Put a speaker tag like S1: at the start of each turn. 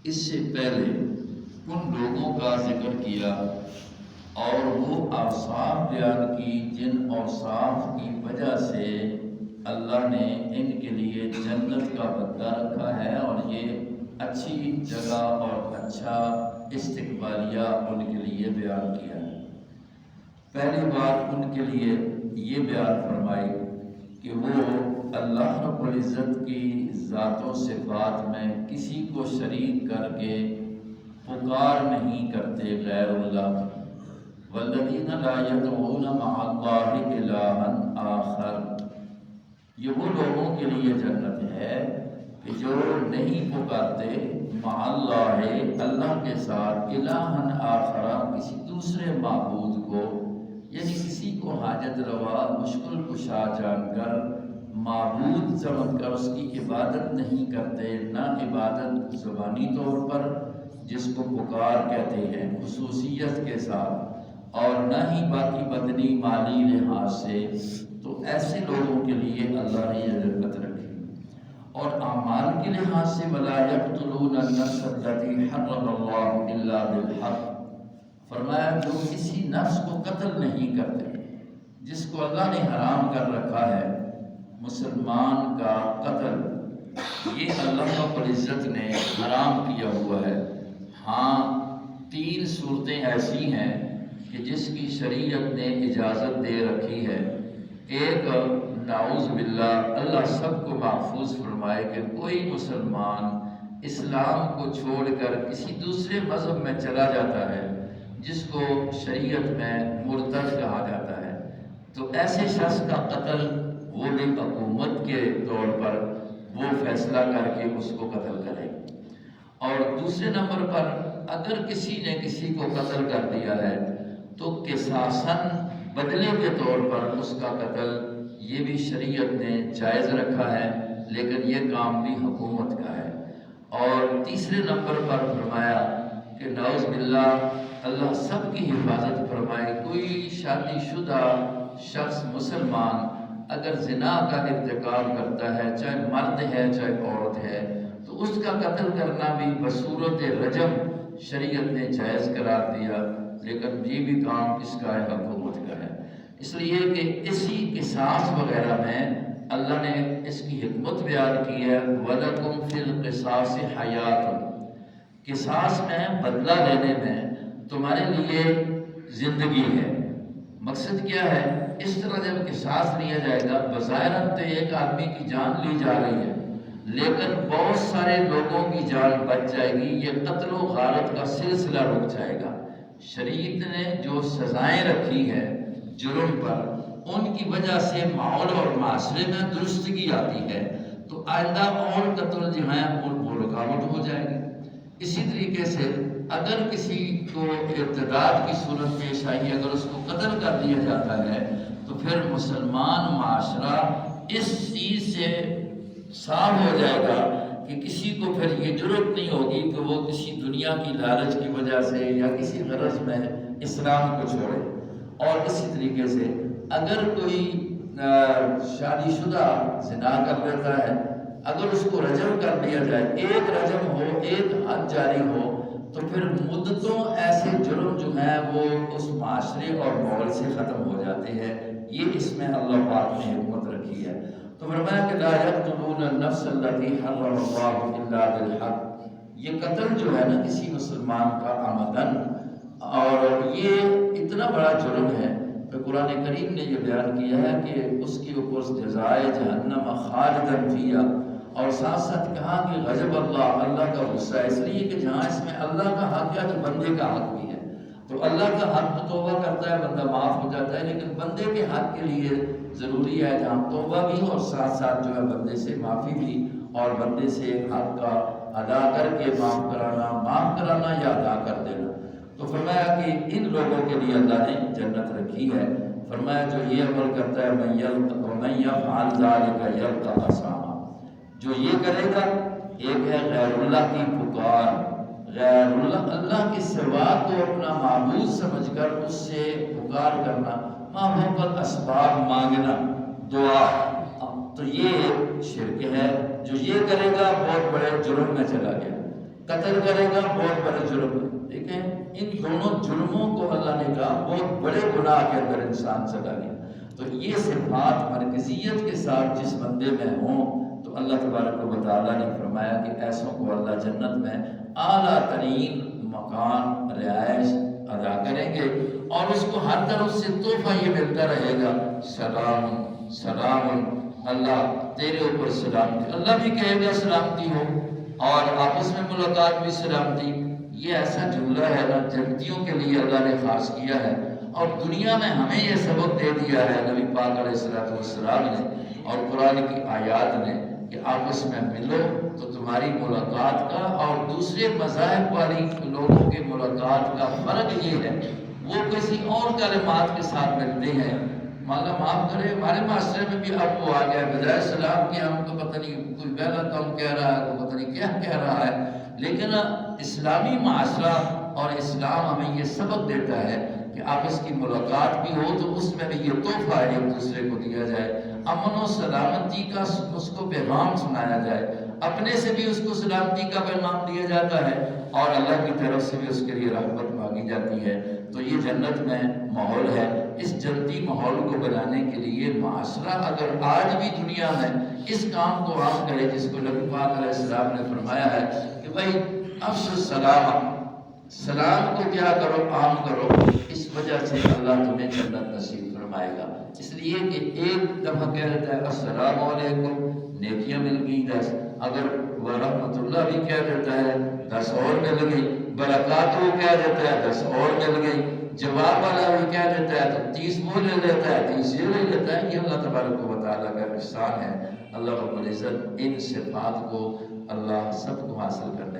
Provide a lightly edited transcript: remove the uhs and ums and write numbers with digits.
S1: اس سے پہلے ان لوگوں کا ذکر کیا اور وہ اوصاف بیان کی جن اوصاف کی وجہ سے اللہ نے ان کے لیے جنت کا بدلہ رکھا ہے اور یہ اچھی جگہ اور اچھا استقبالیہ ان کے لیے بیان کیا ہے۔ پہلی بات ان کے لیے یہ بیان فرمائی کہ وہ اللہ رب العزت کی ذات و صفات میں کسی کو شریک کر کے پکار نہیں کرتے غیر اللہ کی۔ والذین لا یدعون مع اللہ الہا آخر، یہ وہ لوگوں کے لیے جنت ہے کہ جو نہیں پکارتے مع اللہ، اللہ کے ساتھ الہا آخر، کسی دوسرے معبود کو، یعنی کسی کو حاجت روا مشکل کشا جان کر معبود سمجھ کر اس کی عبادت نہیں کرتے، نہ عبادت زبانی طور پر جس کو پکار کہتے ہیں خصوصیت کے ساتھ، اور نہ ہی باقی بدنی مالی لحاظ سے، تو ایسے لوگوں کے لیے اللہ نے یہ جنت رکھی۔ اور اعمال کے لحاظ سے وَلَا يَقْتُلُونَ النَّفْسَ الَّتِي حَرَّمَ اللَّهُ إِلَّا بِالْحَقِّ، فرمایا جو کسی نفس کو قتل نہیں کرتے جس کو اللہ نے حرام کر رکھا ہے، مسلمان کا قتل یہ اللہ رب العزت نے حرام کیا ہوا ہے۔ ہاں 3 صورتیں ایسی ہیں کہ جس کی شریعت نے اجازت دے رکھی ہے۔ ایک، نعوذ باللہ اللہ سب کو محفوظ فرمائے کہ کوئی مسلمان اسلام کو چھوڑ کر کسی دوسرے مذہب میں چلا جاتا ہے جس کو شریعت میں مرتد کہا جاتا ہے، تو ایسے شخص کا قتل وہ بھی حکومت کے طور پر وہ فیصلہ کر کے اس کو قتل کرے۔ اور دوسرے نمبر پر اگر کسی نے کسی کو قتل کر دیا ہے تو قصاصاً بدلے کے طور پر اس کا قتل یہ بھی شریعت نے جائز رکھا ہے، لیکن یہ کام بھی حکومت کا ہے۔ اور تیسرے نمبر پر فرمایا کہ نعوذ باللہ اللہ سب کی حفاظت فرمائے، کوئی شادی شدہ شخص مسلمان اگر زنا کا ارتکاب کرتا ہے، چاہے مرد ہے چاہے عورت ہے، تو اس کا قتل کرنا بھی بصورت رجم شریعت نے جائز قرار دیا، لیکن یہ بھی کام کس کا ہے؟ حکومت کا ہے۔ اس لیے کہ اسی قصاص وغیرہ میں اللہ نے اس کی حکمت بیان کی ہے، وَلَكُمْ فِي الْقِصَاصِ حَيَاتٌ، قصاص میں بدلہ لینے میں تمہارے لیے زندگی ہے۔ مقصد کیا ہے؟ اس طرح جب قصاص لیا جائے گا، بظاہراً تو ایک آدمی کی جان لی جا رہی ہے لیکن بہت سارے لوگوں کی جان بچ جائے گی، یہ قتل و غارت کا سلسلہ رک جائے گا۔ شریعت نے جو سزائیں رکھی ہیں جرم پر، ان کی وجہ سے ماحول اور معاشرے میں درستگی آتی ہے، تو آئندہ اور قتل جو ہیں ان کو رکاوٹ ہو جائے گی۔ اسی طریقے سے اگر کسی کو ارتداد کی صورت پیش آئی، اگر اس کو قتل کر دیا جاتا ہے، تو پھر مسلمان معاشرہ اس چیز سے صاف ہو جائے گا کہ کسی کو پھر یہ جرأت نہیں ہوگی کہ وہ کسی دنیا کی لالچ کی وجہ سے یا کسی غرض میں اسلام کو چھوڑے۔ اور اسی طریقے سے اگر کوئی شادی شدہ زنا کر لیتا ہے، اگر اس کو رجم کر دیا جائے، ایک رجم ہو، ایک حد جاری ہو، تو پھر مدتوں ایسے جرم جو ہیں وہ اس معاشرے اور ماحول سے ختم ہو جاتے ہیں۔ یہ اس میں اللہ پاک نے حکمت رکھی ہے۔ تو فرمایا کہ لا یقتلون النفس التي حرم اللہ الا بالحق، یہ قتل جو ہے نا کسی مسلمان کا عمدن، اور یہ اتنا بڑا جرم ہے کہ قرآن کریم نے یہ بیان کیا ہے کہ اس کے اوپر جزائے جہنم خالداً فیہا، اور ساتھ ساتھ کہا کہ غضب اللہ کا غصہ ہے، اس لیے کہ جہاں اس میں اللہ کا حق ہے تو بندے کا حق بھی ہے۔ تو اللہ کا حق تو توبہ کرتا ہے بندہ معاف ہو جاتا ہے، لیکن بندے کے حق کے لیے ضروری ہے جہاں توبہ بھی اور ساتھ ساتھ جو ہے بندے سے معافی بھی، اور بندے سے حق کا ادا کر کے معاف کرانا یا ادا کر دینا۔ تو فرمایا کہ ان لوگوں کے لیے اللہ نے جنت رکھی ہے۔ فرمایا جو یہ عمل کرتا ہے وَمَن يَفْعَلْ ذَلِكَ يَلْقَ أَثَامًا، جو یہ کرے گا، ایک ہے غیر اللہ کی پکار، غیر اللہ کے سوا کو اپنا معبود سمجھ کر اس سے پکار کرنا، فوق الاسباب مانگنا، دعا، تو یہ شرک ہے۔ جو یہ کرے گا بہت بڑے جرم میں چلا گیا۔ قتل کرے گا بہت بڑا جرم ہے، ٹھیک ہے؟ ان دونوں جرموں کو اللہ نے کہا بہت بڑے گناہ کے اندر انسان چلا گیا۔ تو یہ صفات مرکزیت کے ساتھ جس بندے میں ہوں تو اللہ تبارک و تعالیٰ نے فرمایا کہ ایسوں کو اللہ جنت میں اعلیٰ ترین مکان رہائش ادا کریں گے، اور اس کو ہر طرف سے تحفہ یہ ملتا رہے گا، سلام سلام، اللہ تیرے اوپر سلامتی، اللہ بھی کہے گا سلامتی ہو، اور آپس میں ملاقات بھی سلامتی۔ یہ ایسا جملہ ہے نا جنتیوں کے لیے اللہ نے خاص کیا ہے، اور دنیا میں ہمیں یہ سبق دے دیا ہے نبی پاک علیہ السلام نے اور قرآن کی آیات نے کہ آپس میں ملو تو تمہاری ملاقات کا اور دوسرے مذاہب والی لوگوں کے ملاقات کا فرق یہ ہے، وہ کسی اور کلمات کے ساتھ ملتے ہیں۔ مولا معاف کرے، ہمارے معاشرے میں بھی اب وہ آ گیا بجائے سلام کے ہم تو پتہ نہیں کوئی بیلا کم کہہ رہا ہے، کوئی پتہ نہیں کیا کہہ رہا ہے، لیکن اسلامی معاشرہ اور اسلام ہمیں یہ سبق دیتا ہے کہ آپس کی ملاقات بھی ہو تو اس میں بھی یہ تحفہ ایک دوسرے کو دیا جائے، امن و سلامتی کا اس کو پیغام سنایا جائے، اپنے سے بھی اس کو سلامتی کا پیغام دیا جاتا ہے، اور اللہ کی طرف سے بھی اس کے لیے رحمت مانگی جاتی ہے۔ تو یہ جنت میں ماحول ہے۔ اس جنتی ماحول کو بنانے کے لیے معاشرہ اگر آج بھی دنیا میں اس کام کو عام کرے جس کو نبی پاک علیہ السلام نے فرمایا ہے کہ بھائی افشوا السلام، سلام کو کیا کرو، عام کرو، اس وجہ سے اللہ تمہیں جنت نصیب فرمائے گا۔ اس لیے کہ ایک دفعہ کہہ دیتا ہے السلام علیکم، نیکیاں مل گئی 10، اگر ورحمۃ اللہ بھی کہہ دیتا ہے 10 اور مل گئی، برکات وہ کہہ دیتا ہے 10 اور مل گئی، جواب والا بھی کہہ دیتا ہے تو 30 وہ لے لیتا ہے، 30 یہ لے لیتا ہے۔ یہ اللہ تبارک و تعالیٰ کا احسان ہے۔ اللہ رب العزت ان صفات کو اللہ سب کو حاصل کرنا